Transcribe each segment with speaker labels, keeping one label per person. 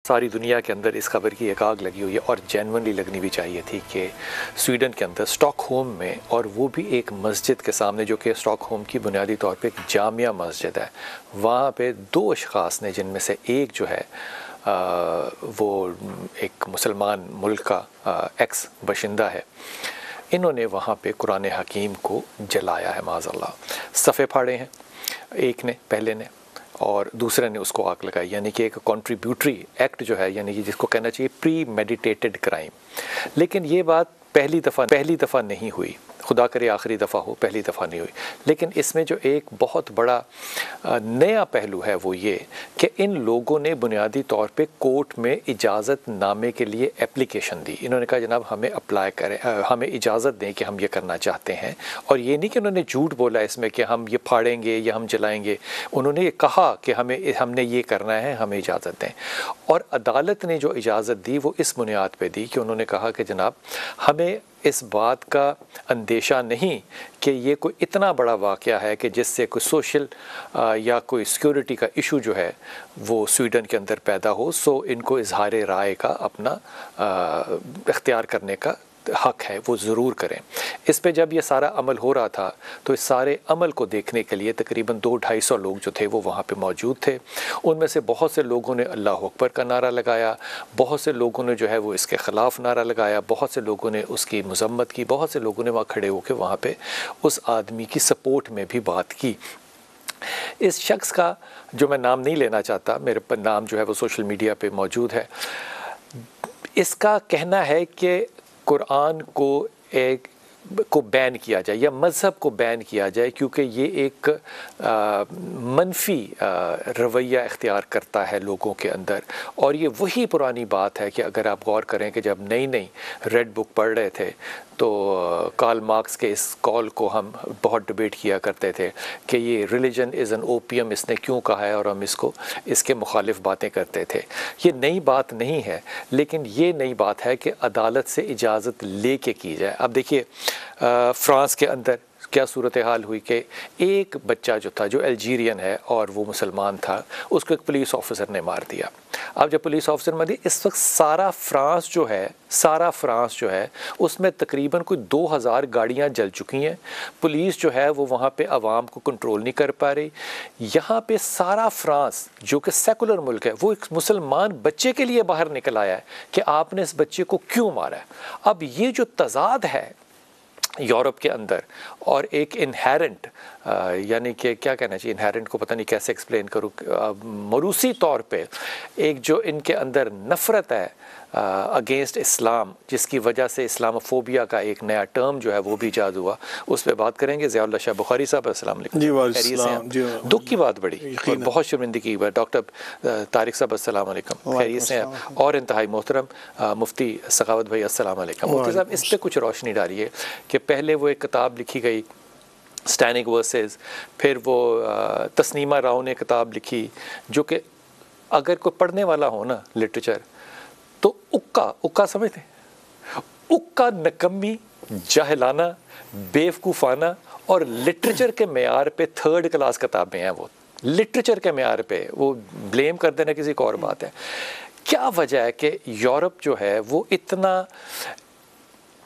Speaker 1: ساری دنیا کے اندر اس خبر کی ایک آگ لگی ہوئی ہے، اور جینونلی لگنی بھی چاہیے تھی کہ سویڈن کے اندر اسٹاک ہوم میں، اور وہ بھی ایک مسجد کے سامنے جو کہ اسٹاک ہوم کی بنیادی طور پہ ایک جامعہ مسجد ہے، وہاں پہ 2 اشخاص نے، جن میں سے ایک جو ہے وہ ایک مسلمان ملک کا ایکس باشندہ ہے، انہوں نے وہاں پہ قرآن حکیم کو جلایا ہے معاذ اللہ، صفحے پھاڑے ہیں، ایک نے، پہلے نے، اور دوسرے نے اس کو آگ لگائی، یعنی کہ ایک کنٹریبیوٹری ایکٹ جو ہے، یعنی کہ جس کو کہنا چاہیے پری میڈیٹیٹڈ کرائم۔ لیکن یہ بات پہلی دفعہ نہیں ہوئی، خدا کرے آخری دفعہ ہو، پہلی دفعہ نہیں ہوئی، لیکن اس میں جو ایک بہت بڑا نیا پہلو ہے وہ یہ کہ ان لوگوں نے بنیادی طور پہ کورٹ میں اجازت نامے کے لیے اپلیکیشن دی۔ انہوں نے کہا جناب ہمیں اپلائی کریں، ہمیں اجازت دیں کہ ہم یہ کرنا چاہتے ہیں، اور یہ نہیں کہ انہوں نے جھوٹ بولا اس میں کہ ہم یہ پھاڑیں گے یا ہم جلائیں گے، انہوں نے یہ کہا کہ ہم نے یہ کرنا ہے، ہمیں اجازت دیں، اور عدالت نے جو اجازت دی وہ اس بنیاد پہ دی کہ انہوں نے کہا کہ جناب ہمیں اس بات کا اندیشہ نہیں کہ یہ کوئی اتنا بڑا واقعہ ہے کہ جس سے کوئی سوشل یا کوئی سیکیورٹی کا ایشو جو ہے وہ سویڈن کے اندر پیدا ہو، سو ان کو اظہار رائے کا اپنا اختیار کرنے کا حق ہے، وہ ضرور کریں۔ اس پہ جب یہ سارا عمل ہو رہا تھا تو اس سارے عمل کو دیکھنے کے لیے تقریباً 200-250 لوگ جو تھے وہ وہاں پہ موجود تھے۔ ان میں سے بہت سے لوگوں نے اللہ اکبر کا نعرہ لگایا، بہت سے لوگوں نے جو ہے وہ اس کے خلاف نعرہ لگایا، بہت سے لوگوں نے اس کی مذمت کی، بہت سے لوگوں نے وہاں کھڑے ہو کے وہاں پہ اس آدمی کی سپورٹ میں بھی بات کی۔ اس شخص کا جو میں نام نہیں لینا چاہتا، میرے پر نام جو ہے وہ سوشل میڈیا پہ موجود ہے، اس کا کہنا ہے کہ قرآن کو بین کیا جائے یا مذہب کو بین کیا جائے، کیونکہ یہ ایک منفی رویہ اختیار کرتا ہے لوگوں کے اندر، اور یہ وہی پرانی بات ہے کہ اگر آپ غور کریں کہ جب نئی ریڈ بک پڑھ رہے تھے تو کارل مارکس کے اس کال کو ہم بہت ڈیبیٹ کیا کرتے تھے کہ یہ ریلیجن از این اوپیم، اس نے کیوں کہا ہے، اور ہم اس کے مخالف باتیں کرتے تھے۔ یہ نئی بات نہیں ہے، لیکن یہ نئی بات ہے کہ عدالت سے اجازت لے کے کی جائے۔ اب دیکھیے فرانس کے اندر کیا صورتحال ہوئی کہ ایک بچہ جو تھا جو الجیرین ہے اور وہ مسلمان تھا، اس کو ایک پولیس آفیسر نے مار دیا۔ اب جب پولیس آفیسر مار دیا، اس وقت سارا فرانس جو ہے اس میں تقریباً کوئی 2000 گاڑیاں جل چکی ہیں، پولیس جو ہے وہ وہاں پہ عوام کو کنٹرول نہیں کر پا رہی۔ یہاں پہ سارا فرانس جو کہ سیکولر ملک ہے، وہ ایک مسلمان بچے کے لیے باہر نکل آیا ہے کہ آپ نے اس بچے کو کیوں مارا ہے۔ اب یہ جو تضاد ہے یورپ کے اندر، اور ایک انہیرنٹ یعنی کہ کیا کہنا چاہیے، انہیرنٹ کو پتہ نہیں کیسے ایکسپلین کروں، موروثی طور پہ ایک جو ان کے اندر نفرت ہے اگینسٹ اسلام، جس کی وجہ سے اسلاموفوبیا کا ایک نیا ٹرم جو ہے وہ بھی ایجاد ہوا، اس پہ بات کریں گے۔ ضیاء اللہ شاہ بخاری صاحب السلام علیکم۔ خیریت سے ہیں؟ دکھ کی بات بڑی اور بہت شرمندگی کی بات۔ ڈاکٹر طارق صاحب السلام علیکم، خیریت سے ہیں؟ اور انتہائی محترم مفتی سخاوت بھائی السلام علیکم۔ مفتی صاحب اس پہ کچھ روشنی ڈالیے کہ پہلے وہ ایک کتاب لکھی گئی سٹیننگ ورسز، پھر وہ تسنیمہ راؤ نے کتاب لکھی جو کہ اگر کوئی پڑھنے والا ہو نا لٹریچر تو اکا سمجھتے ہیں، اکا نکمی، جاہلانہ، بیوقوفانہ، اور لٹریچر کے معیار پہ 3rd کلاس کتابیں ہیں، وہ لٹریچر کے معیار پہ، وہ بلیم کر دینا کسی کو اور بات ہے۔ کیا وجہ ہے کہ یورپ جو ہے وہ اتنا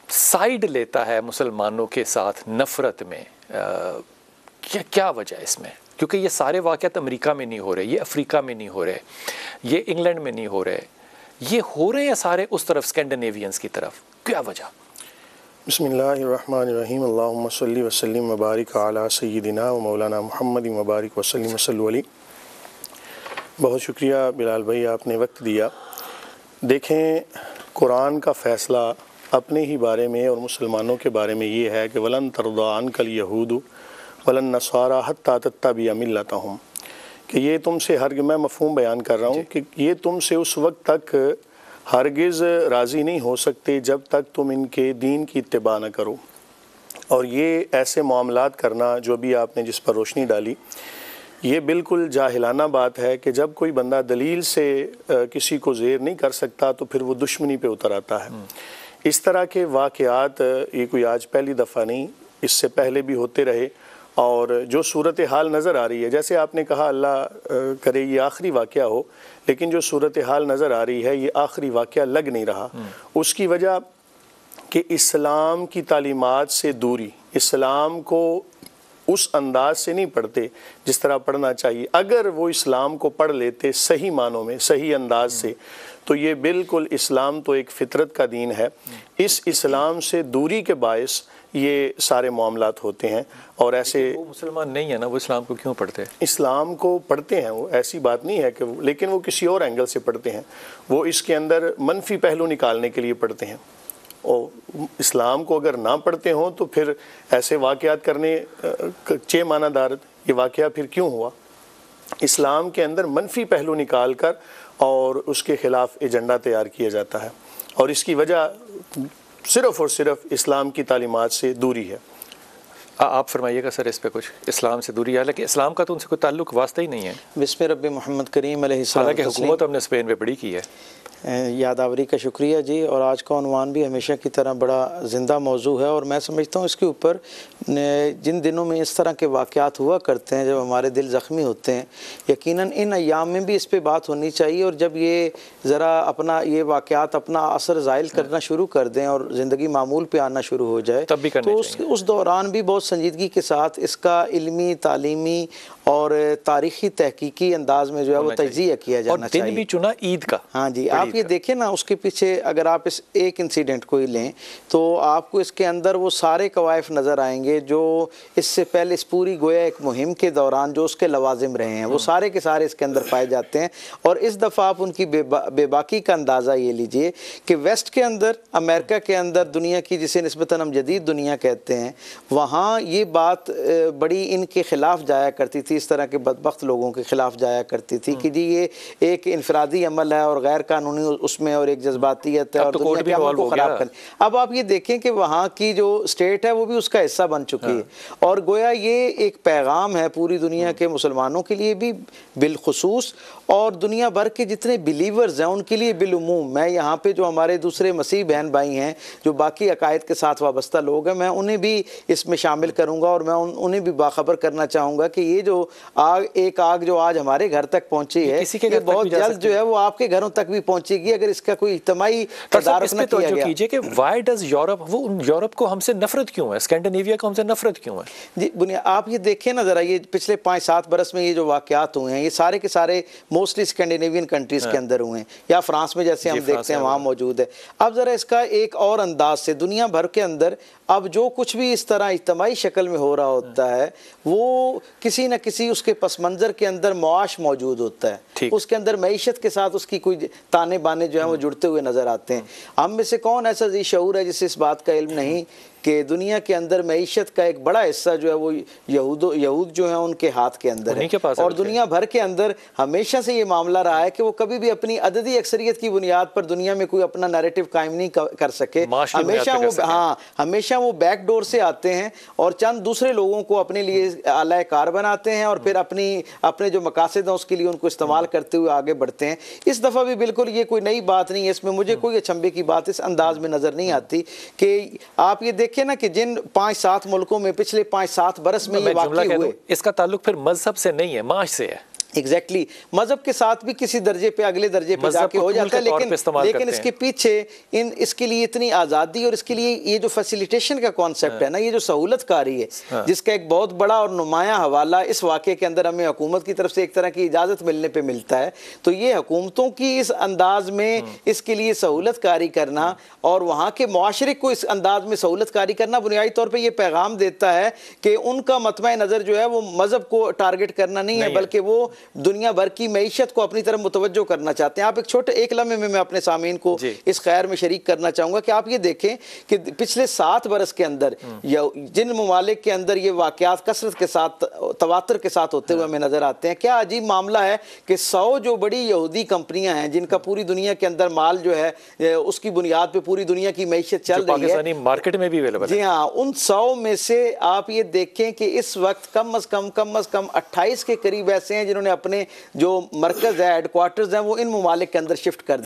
Speaker 1: سائیڈ لیتا ہے مسلمانوں کے ساتھ نفرت میں؟ کیا وجہ ہے اس میں؟ کیونکہ یہ سارے واقعات امریکہ میں نہیں ہو رہے، یہ افریقہ میں نہیں ہو رہے، یہ انگلینڈ میں نہیں ہو رہے، یہ ہو رہے ہیں سارے اس طرف اسکینڈینیوینز کی طرف، کیا وجہ؟
Speaker 2: بسم اللہ الرحمن الرحیم، اللہم صلی وسلم وبارک علی سیدنا و مولانا محمد وبارک وسلم وصلو علیہ۔ بہت شکریہ بلال بھائی، آپ نے وقت دیا۔ دیکھیں، قرآن کا فیصلہ اپنے ہی بارے میں اور مسلمانوں کے بارے میں یہ ہے کہ وَلَن تَرْضَىٰ عَنْكَ الْيَهُودُ وَلَا النَّصَارَىٰ حَتَّىٰ تَتَّبِعَ مِلَّتَهُمْ، کہ یہ تم سے میں مفہوم بیان کر رہا ہوں کہ یہ تم سے اس وقت تک ہرگز راضی نہیں ہو سکتے جب تک تم ان کے دین کی اتباع نہ کرو۔ اور یہ ایسے معاملات کرنا جو بھی آپ نے جس پر روشنی ڈالی، یہ بالکل جاہلانہ بات ہے کہ جب کوئی بندہ دلیل سے کسی کو زیر نہیں کر سکتا تو پھر وہ دشمنی پہ اتر آتا ہے۔ اس طرح کے واقعات یہ کوئی آج پہلی دفعہ نہیں، اس سے پہلے بھی ہوتے رہے، اور جو صورتحال نظر آ رہی ہے، جیسے آپ نے کہا اللہ کرے یہ آخری واقعہ ہو، لیکن جو صورتحال نظر آ رہی ہے یہ آخری واقعہ لگ نہیں رہا۔ اس کی وجہ کہ اسلام کی تعلیمات سے دوری، اسلام کو اس انداز سے نہیں پڑھتے جس طرح پڑھنا چاہیے۔ اگر وہ اسلام کو پڑھ لیتے صحیح معنوں میں، صحیح انداز سے، تو یہ بالکل اسلام تو ایک فطرت کا دین ہے، اس اسلام سے دوری کے باعث یہ سارے معاملات ہوتے ہیں۔ اور ایسے
Speaker 1: وہ مسلمان نہیں ہے نا، وہ اسلام کو کیوں پڑھتے ہیں؟
Speaker 2: اسلام کو پڑھتے ہیں، وہ ایسی بات نہیں ہے کہ لیکن وہ کسی اور اینگل سے پڑھتے ہیں، وہ اس کے اندر منفی پہلو نکالنے کے لیے پڑھتے ہیں۔ اور اسلام کو اگر نہ پڑھتے ہوں تو پھر ایسے واقعات کرنے چے معنی دارت، یہ واقعہ پھر کیوں ہوا؟ اسلام کے اندر منفی پہلو نکال کر اور اس کے خلاف ایجنڈا تیار کیا جاتا ہے، اور اس کی وجہ صرف اور صرف اسلام کی تعلیمات سے دوری ہے۔
Speaker 1: آپ فرمائیے گا سر اس پہ کچھ، اسلام سے دوری ہے، حالانکہ اسلام کا تو ان سے کوئی تعلق واسطہ ہی نہیں ہے۔
Speaker 3: بسم رب محمد کریم علیہ السلام۔
Speaker 1: حالانکہ حکومت ہم نے اسپین پہ بڑی کی ہے۔
Speaker 3: یادآوری کا شکریہ جی، اور آج کا عنوان بھی ہمیشہ کی طرح بڑا زندہ موضوع ہے، اور میں سمجھتا ہوں اس کے اوپر جن دنوں میں اس طرح کے واقعات ہوا کرتے ہیں جب ہمارے دل زخمی ہوتے ہیں، یقیناً ان ایام میں بھی اس پہ بات ہونی چاہیے، اور جب یہ ذرا اپنا یہ واقعات اپنا اثر زائل کرنا شروع کر دیں اور زندگی معمول پہ آنا شروع ہو جائے
Speaker 1: تب بھی
Speaker 3: تو اس دوران بھی بہت سنجیدگی کے ساتھ اس کا علمی، تعلیمی اور تاریخی تحقیقی انداز میں جو ہے وہ تجزیہ کیا جانا چاہیے۔
Speaker 1: اور دن بھی چنا عید کا۔
Speaker 3: ہاں جی، آپ یہ دیکھیں نا، اس کے پیچھے اگر آپ اس ایک انسیڈنٹ کو ہی لیں تو آپ کو اس کے اندر وہ سارے کوائف نظر آئیں گے جو اس سے پہلے اس پوری گویا ایک مہم کے دوران جو اس کے لوازم رہے ہیں، وہ سارے کے سارے اس کے اندر پائے جاتے ہیں۔ اور اس دفعہ آپ ان کی بے باکی کا اندازہ یہ لیجئے کہ ویسٹ کے اندر، امریکہ کے اندر، دنیا کی جسے نسبتاً ہم جدید دنیا کہتے ہیں، وہاں یہ بات بڑی ان کے خلاف جایا کرتی تھی، اس طرح کے بدبخت لوگوں کے خلاف جایا کرتی تھی کہ جی یہ ایک انفرادی عمل ہے اور غیر قانونی اس میں، اور ایک جذباتیت ہے اور دنیا کے عمل کو خراب کرنے۔ اب آپ یہ دیکھیں کہ وہاں کی جو اسٹیٹ ہے وہ بھی اس کا حصہ بن چکی ہے، اور گویا یہ ایک پیغام ہے پوری دنیا کے مسلمانوں کے لیے بھی بالخصوص، اور دنیا بھر کے جتنے بلیورز ہیں ان کے لیے بالعموم۔ میں یہاں پہ جو ہمارے دوسرے مسیح بہن بھائی ہیں جو باقی عقائد کے ساتھ وابستہ لوگ ہیں، میں انہیں بھی اس میں شامل کروں گا، اور میں انہیں بھی باخبر کرنا چاہوں گا کہ یہ جو ایک آگ جو آج ہمارے گھر تک پہنچی ہے، یہ بہت جلد جو ہے وہ آپ کے گھروں تک بھی پہنچے گی اگر اس کا کوئی اجتماعی تدارک نہ کیا گیا۔
Speaker 1: کیجئے کہ وائی ڈز یورپ، وہ یورپ کو ہم سے نفرت کیوں ہے، اسکینڈینیویا کو ہم سے نفرت کیوں ہے؟
Speaker 3: جی آپ یہ دیکھیں نا ذرا، یہ پچھلے 5-7 برس میں یہ جو واقعات ہوئے ہیں یہ سارے کے سارے موسٹلی اسکینڈینیوین کنٹریز کے اندر ہوئے ہیں، یا فرانس میں جیسے ہم دیکھتے ہیں وہاں موجود ہے۔ اب ذرا اس کا ایک اور انداز سے دنیا بھر کے اندر اب جو کچھ بھی اس طرح اجتماعی شکل میں ہو رہا ہوتا ہے وہ کسی نہ کسی اس کے پس منظر کے اندر معاش موجود ہوتا ہے، اس کے اندر معیشت کے ساتھ اس کی کوئی تانے بانے جو ہیں وہ جڑتے ہوئے نظر آتے ہیں۔ ہم میں سے کون ایسا ذی شعور ہے جسے اس بات کا علم نہیں کہ دنیا کے اندر معیشت کا ایک بڑا حصہ جو ہے وہ یہود جو ہیں ان کے ہاتھ کے اندر ہے، اور دنیا بھر کے اندر ہمیشہ سے یہ معاملہ رہا ہے کہ وہ کبھی بھی اپنی عددی اکثریت کی بنیاد پر دنیا میں کوئی اپنا نیریٹو قائم نہیں کر سکے، ہمیشہ وہ بیک ڈور سے آتے ہیں اور چند دوسرے لوگوں کو اپنے لیے اعلی کار بناتے ہیں، اور پھر اپنے جو مقاصد ہیں اس کے لیے ان کو استعمال کرتے ہوئے آگے بڑھتے ہیں۔ اس دفعہ بھی بالکل یہ کوئی نئی بات نہیں ہے، اس میں مجھے کوئی اچنبھے کی بات اس انداز میں نظر نہیں آتی کہ آپ یہ دیکھیں نا کہ جن 5-7 ملکوں میں پچھلے 5-7 برس میں یہ واقعی ہوئے،
Speaker 1: اس کا تعلق پھر مذہب سے نہیں ہے، معاش سے ہے۔
Speaker 3: ایگزیکٹلی، مذہب کے ساتھ بھی کسی درجے پہ اگلے درجے پہ جا کے ہو جاتا ہے، لیکن اس کے پیچھے اس کے لیے اتنی آزادی اور اس کے لیے یہ جو فیسیلیٹیشن کا کانسیپٹ ہے نا، یہ جو سہولت کاری ہے جس کا ایک بہت بڑا اور نمایاں حوالہ اس واقعے کے اندر ہمیں حکومت کی طرف سے ایک طرح کی اجازت ملنے پہ ملتا ہے، تو یہ حکومتوں کی اس انداز میں اس کے لیے سہولت کاری کرنا اور وہاں کے معاشرے کو اس انداز میں سہولت کاری کرنا بنیادی طور پہ یہ پیغام دیتا ہے کہ ان کا مطمع نظر جو ہے وہ مذہب کو ٹارگٹ کرنا نہیں ہے، بلکہ وہ دنیا بھر کی معیشت کو اپنی طرف متوجہ کرنا چاہتے ہیں۔ آپ ایک لمحے میں اپنے سامعین کو اس خیر میں شریک کرنا چاہوں گا کہ آپ یہ دیکھیں کہ پچھلے 7 برس کے اندر جن ممالک کے اندر یہ واقعات کثرت کے ساتھ، تواتر کے ساتھ ہوتے ہوئے ہمیں نظر آتے ہیں، کیا عجیب معاملہ ہے کہ 100 جو بڑی یہودی کمپنیاں ہیں جن کا پوری دنیا کے اندر مال جو ہے اس کی بنیاد پہ پوری دنیا کی معیشت چل رہی ہے،
Speaker 1: پاکستانی مارکیٹ میں بھی اویلیبل ہے،
Speaker 3: جی ہاں، ان 100 میں سے آپ یہ دیکھیں کہ اس وقت کم از کم 28 کے قریب ایسے ہیں جنہوں نے اپنے جو مرکز ہے، ہیڈ کوارٹرز ہیں، وہ ان ممالک کے اندر شفٹ کر